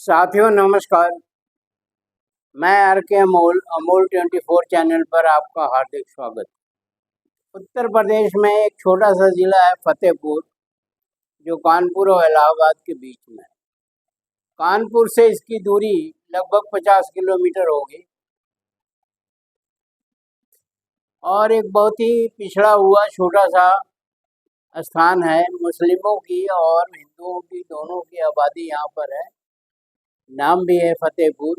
साथियों नमस्कार। मैं आर के अमोल अमोल 24 चैनल पर आपका हार्दिक स्वागत। उत्तर प्रदेश में एक छोटा सा जिला है फतेहपुर, जो कानपुर और इलाहाबाद के बीच में है। कानपुर से इसकी दूरी लगभग 50 किलोमीटर होगी और एक बहुत ही पिछड़ा हुआ छोटा सा स्थान है। मुस्लिमों की और हिंदुओं की दोनों की आबादी यहाँ पर है। नाम भी है फतेहपुर।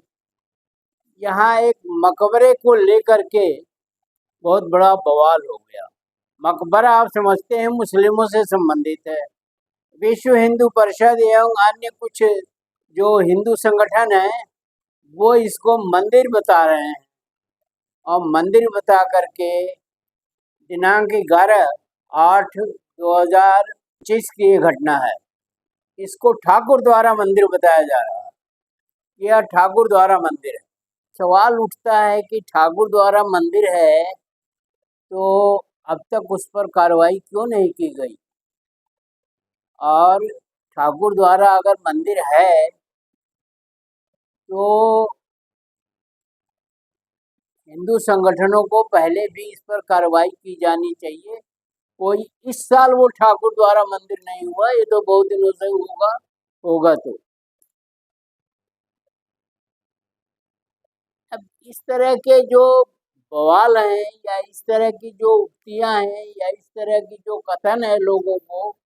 यहाँ एक मकबरे को लेकर के बहुत बड़ा बवाल हो गया। मकबरा आप समझते हैं मुस्लिमों से संबंधित है। विश्व हिंदू परिषद एवं अन्य कुछ जो हिंदू संगठन हैं वो इसको मंदिर बता रहे हैं और मंदिर बता करके दिनांक 11/8/2025 की ये घटना है। इसको ठाकुर द्वारा मंदिर बताया जा रहा है। यह ठाकुर द्वारा मंदिर है। सवाल उठता है कि ठाकुर द्वारा मंदिर है तो अब तक उस पर कार्रवाई क्यों नहीं की गई, और ठाकुर द्वारा अगर मंदिर है तो हिंदू संगठनों को पहले भी इस पर कार्रवाई की जानी चाहिए। कोई इस साल वो ठाकुर द्वारा मंदिर नहीं हुआ, ये तो बहुत दिनों से होगा तो अब इस तरह के जो बवाल हैं या इस तरह की जो उक्तियां हैं या इस तरह की जो कथन है लोगों को,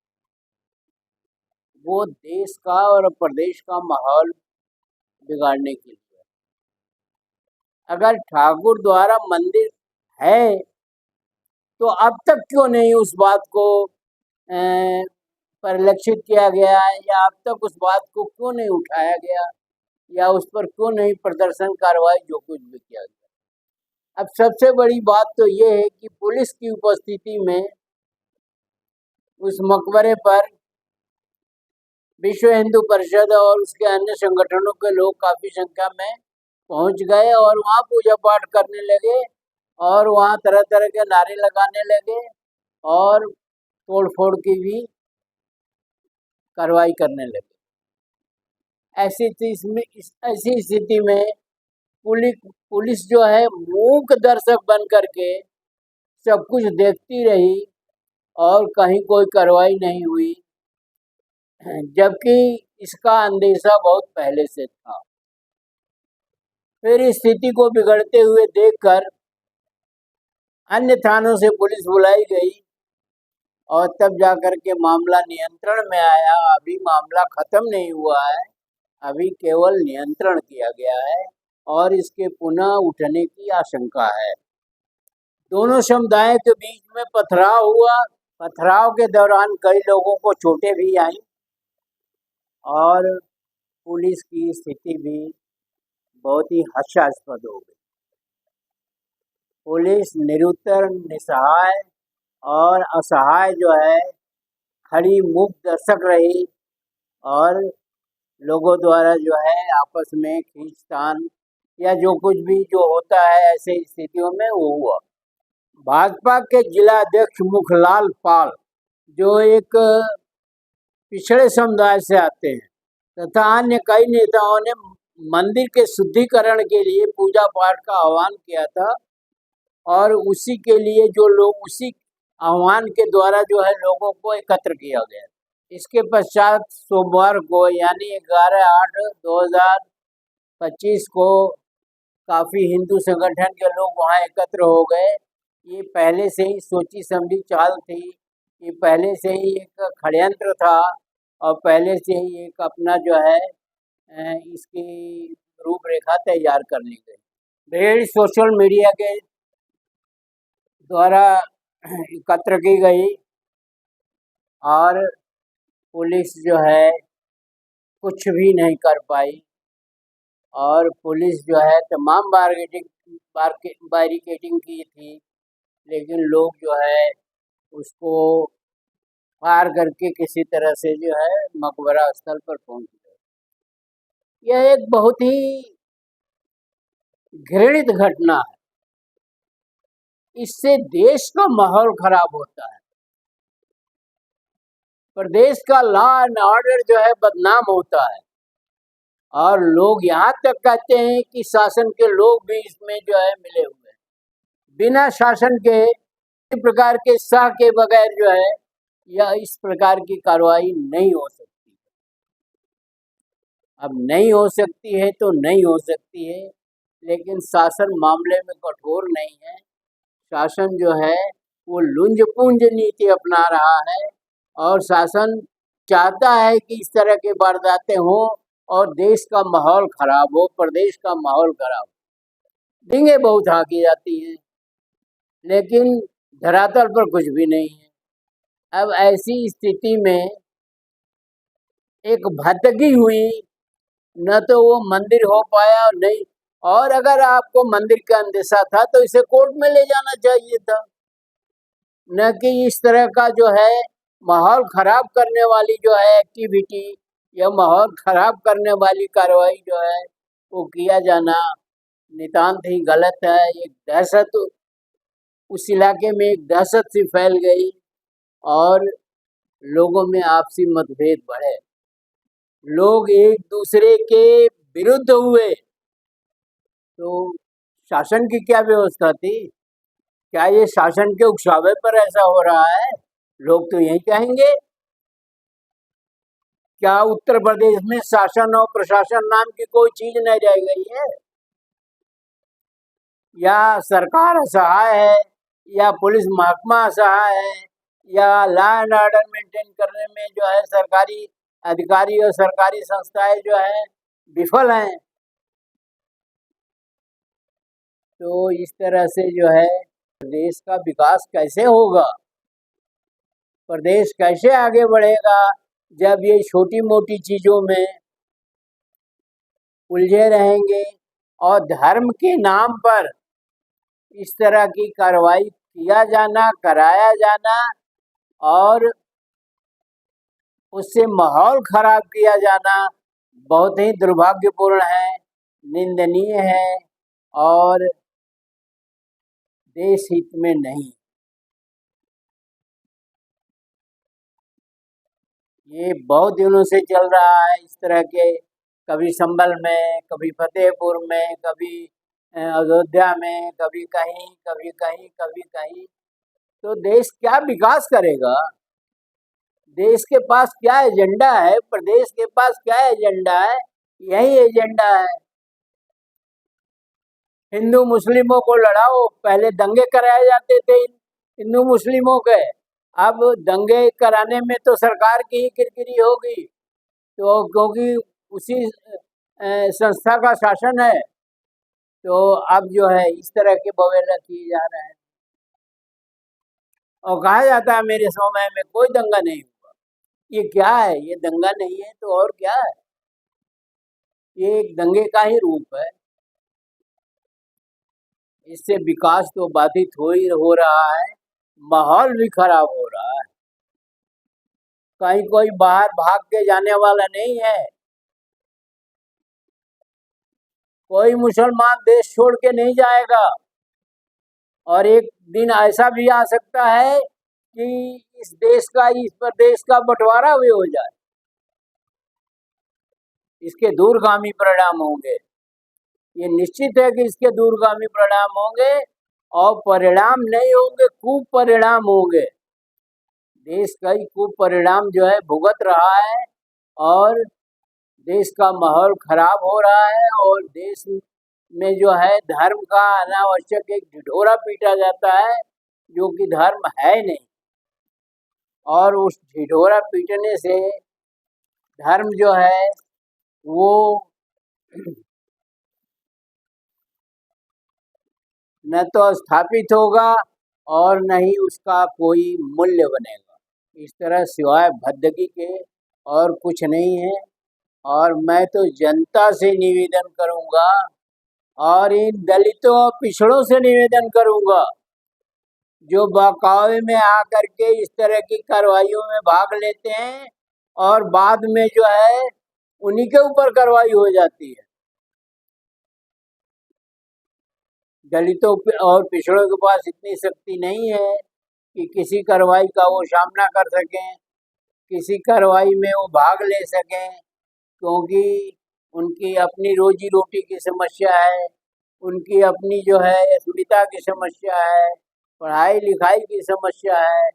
वो देश का और प्रदेश का माहौल बिगाड़ने के लिए। अगर ठाकुर द्वारा मंदिर है तो अब तक क्यों नहीं उस बात को परिलक्षित किया गया है, या अब तक उस बात को क्यों नहीं उठाया गया, या उस पर क्यों नहीं प्रदर्शन कार्रवाई जो कुछ भी किया गया। अब सबसे बड़ी बात तो ये है कि पुलिस की उपस्थिति में उस मकबरे पर विश्व हिंदू परिषद और उसके अन्य संगठनों के लोग काफ़ी संख्या में पहुंच गए और वहाँ पूजा पाठ करने लगे और वहाँ तरह तरह के नारे लगाने लगे और तोड़ फोड़ की भी कार्रवाई करने लगे। ऐसी स्थिति में पुलिस जो है मूक दर्शक बन करके सब कुछ देखती रही और कहीं कोई कार्रवाई नहीं हुई, जबकि इसका अंदेशा बहुत पहले से था। फिर इस स्थिति को बिगड़ते हुए देखकर अन्य थानों से पुलिस बुलाई गई और तब जाकर के मामला नियंत्रण में आया। अभी मामला खत्म नहीं हुआ है, अभी केवल नियंत्रण किया गया है और इसके पुनः उठने की आशंका है। दोनों समुदायों के बीच में पथराव हुआ। पथराव के दौरान कई लोगों को चोटें भी आई और पुलिस की स्थिति भी बहुत ही हास्यास्पद हो गई। पुलिस निरुत्तर, निसहाय और असहाय जो है खड़ी मूक दर्शक रही और लोगों द्वारा जो है आपस में खींचतान या जो कुछ भी जो होता है ऐसे स्थितियों में वो हुआ। भाजपा के जिला अध्यक्ष मुखलाल पाल, जो एक पिछड़े समुदाय से आते हैं, तथा अन्य कई नेताओं ने मंदिर के शुद्धिकरण के लिए पूजा पाठ का आह्वान किया था और उसी के लिए जो लोग उसी आह्वान के द्वारा जो है लोगों को एकत्र किया गया। इसके पश्चात सोमवार को यानी 11/8/2025 को काफ़ी हिंदू संगठन के लोग वहाँ एकत्र हो गए। ये पहले से ही सोची समझी चाल थी, ये पहले से ही एक षड्यंत्र था और पहले से ही एक अपना जो है इसकी रूपरेखा तैयार कर ली गई। भीड़ सोशल मीडिया के द्वारा एकत्र की गई और पुलिस जो है कुछ भी नहीं कर पाई और पुलिस जो है तमाम बैरिकेडिंग की थी, लेकिन लोग जो है उसको पार करके किसी तरह से जो है मकबरा स्थल पर पहुंच गए। यह एक बहुत ही घृणित घटना है। इससे देश का माहौल खराब होता है, प्रदेश का लॉ एंड ऑर्डर जो है बदनाम होता है। और लोग यहाँ तक कहते हैं कि शासन के लोग भी इसमें जो है मिले हुए हैं। बिना शासन के किसी प्रकार के सह के बगैर जो है यह इस प्रकार की कार्रवाई नहीं हो सकती। अब नहीं हो सकती है तो नहीं हो सकती है, लेकिन शासन मामले में कठोर नहीं है। शासन जो है वो लुंज पुंज नीति अपना रहा है और शासन चाहता है कि इस तरह के वारदातें हों और देश का माहौल खराब हो, प्रदेश का माहौल खराब हो। डींगे बहुत हाँकी जाती हैं, लेकिन धरातल पर कुछ भी नहीं है। अब ऐसी स्थिति में एक भटकी हुई, न तो वो मंदिर हो पाया और नहीं, और अगर आपको मंदिर का अंदेशा था तो इसे कोर्ट में ले जाना चाहिए था, न कि इस तरह का जो है माहौल खराब करने वाली जो है एक्टिविटी या माहौल खराब करने वाली कार्रवाई जो है वो किया जाना नितांत ही गलत है। एक दहशत उस इलाके में एक दहशत सी फैल गई और लोगों में आपसी मतभेद बढ़े, लोग एक दूसरे के विरुद्ध हुए। तो शासन की क्या व्यवस्था थी? क्या ये शासन के उकसावे पर ऐसा हो रहा है? लोग तो यही कहेंगे। क्या उत्तर प्रदेश में शासन और प्रशासन नाम की कोई चीज नहीं रह गई है? या सरकार असहाय है, या पुलिस महकमा असहाय है, या लॉ एंड ऑर्डर मेंटेन करने में जो है सरकारी अधिकारी और सरकारी संस्थाएं जो है विफल हैं? तो इस तरह से जो है प्रदेश का विकास कैसे होगा, प्रदेश कैसे आगे बढ़ेगा जब ये छोटी मोटी चीजों में उलझे रहेंगे और धर्म के नाम पर इस तरह की कार्रवाई किया जाना, कराया जाना और उससे माहौल खराब किया जाना बहुत ही दुर्भाग्यपूर्ण है, निंदनीय है और देश हित में नहीं। ये बहुत दिनों से चल रहा है इस तरह के, कभी संभल में, कभी फतेहपुर में, कभी अयोध्या में, कभी कहीं कभी कहीं कभी कहीं। तो देश क्या विकास करेगा? देश के पास क्या एजेंडा है? प्रदेश के पास क्या एजेंडा है? यही एजेंडा है, हिंदू मुस्लिमों को लड़ाओ। पहले दंगे कराए जाते थे हिंदू मुस्लिमों के, अब दंगे कराने में तो सरकार की ही किरकिरी होगी, तो क्योंकि उसी संस्था का शासन है, तो अब जो है इस तरह के बवेला किए जा रहे हैं और कहा जाता है मेरे समय में कोई दंगा नहीं हुआ। ये क्या है? ये दंगा नहीं है तो और क्या है? ये एक दंगे का ही रूप है। इससे विकास तो बाधित हो रहा है, माहौल भी खराब हो रहा है। कहीं कोई बाहर भाग के जाने वाला नहीं है, कोई मुसलमान देश छोड़ के नहीं जाएगा और एक दिन ऐसा भी आ सकता है कि इस प्रदेश का बंटवारा भी हो जाए। इसके दूरगामी परिणाम होंगे, ये निश्चित है कि इसके दूरगामी परिणाम होंगे और परिणाम नहीं होंगे, कुपरिणाम होंगे। देश कई कुपरिणाम जो है भुगत रहा है और देश का माहौल खराब हो रहा है और देश में जो है धर्म का अनावश्यक एक ढिढोरा पीटा जाता है जो कि धर्म है नहीं, और उस ढिढोरा पीटने से धर्म जो है वो न तो स्थापित होगा और न ही उसका कोई मूल्य बनेगा। इस तरह सिवाय भद्दगी के और कुछ नहीं है। और मैं तो जनता से निवेदन करूंगा और इन दलितों और पिछड़ों से निवेदन करूंगा जो बहकावे में आकर के इस तरह की कार्रवाइयों में भाग लेते हैं और बाद में जो है उन्हीं के ऊपर कार्रवाई हो जाती है। दलितों और पिछड़ों के पास इतनी शक्ति नहीं है कि किसी कार्रवाई का वो सामना कर सकें, किसी कार्रवाई में वो भाग ले सकें, क्योंकि उनकी अपनी रोजी रोटी की समस्या है, उनकी अपनी जो है अस्मिता की समस्या है, पढ़ाई लिखाई की समस्या है,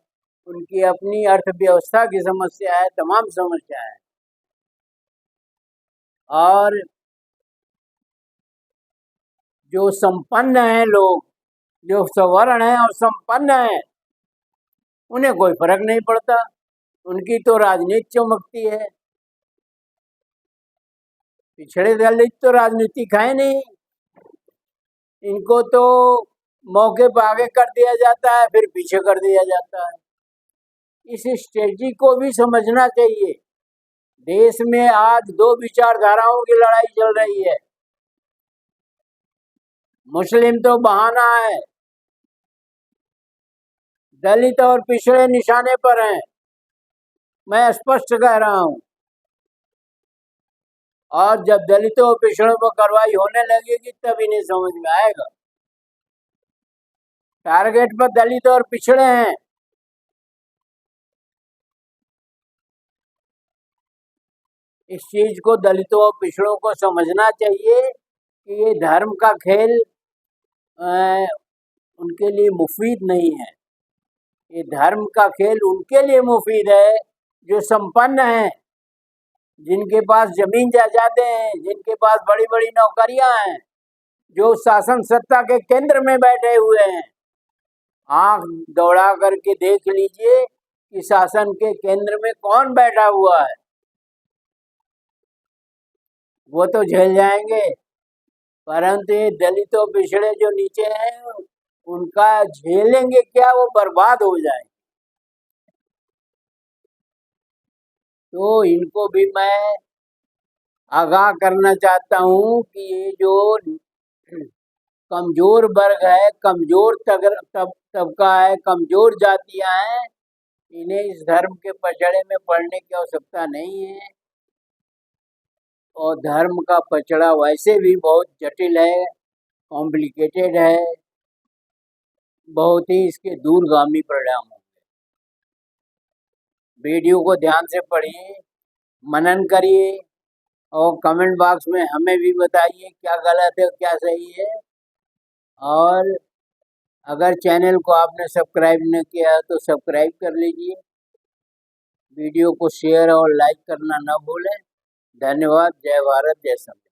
उनकी अपनी अर्थव्यवस्था की समस्या है, तमाम समस्या है। और जो संपन्न हैं लोग, जो सवर्ण हैं और संपन्न हैं, उन्हें कोई फर्क नहीं पड़ता, उनकी तो राजनीति चमकती है। पिछड़े दलित तो राजनीतिक है नहीं, इनको तो मौके पर आगे कर दिया जाता है, फिर पीछे कर दिया जाता है। इस स्ट्रेटजी को भी समझना चाहिए। देश में आज दो विचारधाराओं की लड़ाई चल रही है। मुस्लिम तो बहाना है, दलित और पिछड़े निशाने पर हैं, मैं स्पष्ट कह रहा हूं। और जब दलितों और पिछड़ों पर कार्रवाई होने लगेगी तब इन्हें समझ में आएगा। टारगेट पर दलित और पिछड़े हैं। इस चीज को दलितों और पिछड़ों को समझना चाहिए कि ये धर्म का खेल उनके लिए मुफीद नहीं है। ये धर्म का खेल उनके लिए मुफीद है जो संपन्न हैं, जिनके पास जमीन जायदादें हैं, जिनके पास बड़ी बड़ी नौकरियां हैं, जो शासन सत्ता के केंद्र में बैठे हुए हैं। आंख दौड़ा करके देख लीजिए कि शासन के केंद्र में कौन बैठा हुआ है। वो तो झेल जाएंगे, परंतु ये दलितों पिछड़े जो नीचे हैं उनका झेलेंगे क्या, वो बर्बाद हो जाएंगे। तो इनको भी मैं आगाह करना चाहता हूँ कि ये जो कमजोर वर्ग है, कमजोर तबका है, कमजोर जातियां हैं, इन्हें इस धर्म के पचड़े में पड़ने की आवश्यकता नहीं है। और धर्म का पचड़ा वैसे भी बहुत जटिल है, कॉम्प्लिकेटेड है, बहुत ही इसके दूरगामी परिणाम होंगे। वीडियो को ध्यान से पढ़िए, मनन करिए और कमेंट बॉक्स में हमें भी बताइए क्या गलत है क्या सही है। और अगर चैनल को आपने सब्सक्राइब न किया तो सब्सक्राइब कर लीजिए। वीडियो को शेयर और लाइक करना न भूलें। धन्यवाद। जय भारत, जय संविधान।